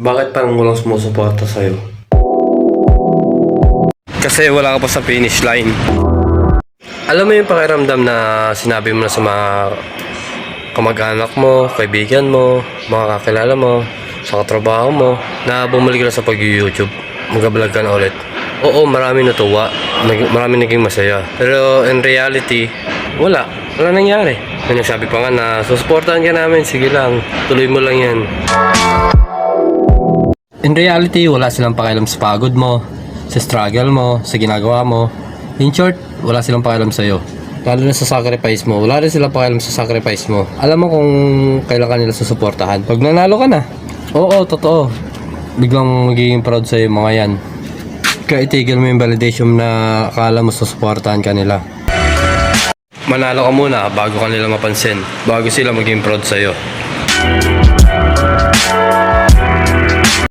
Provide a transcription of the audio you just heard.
Bakit parang walang sumusuporta sa'yo? Kasi wala ka pa sa finish line. Alam mo yung pakiramdam na sinabi mo na sa mga kamag-anak mo, kaibigan mo, mga kakilala mo, sa katrabaho mo, na bumalik ka na sa pag-YouTube, mag-vlog ka na ulit. Oo, marami natuwa, marami naging masaya. Pero in reality, wala nangyari. May nagsabi pa nga na susuportahan ka namin, sige lang, tuloy mo lang yan. In reality, wala silang pakialam sa pagod mo, sa struggle mo, sa ginagawa mo. In short, wala silang pakialam sa'yo. Lalo na sa sacrifice mo, wala rin silang pakialam sa sacrifice mo. Alam mo kung kailan ka nila susuportahan. Pag nanalo ka na. Oo, totoo. Biglang magiging proud sa'yo yung mga yan. Kaya itigil mo yung validation na akala mo susuportahan ka nila. Manalo ka muna bago ka nila mapansin. Bago sila maging proud sa'yo.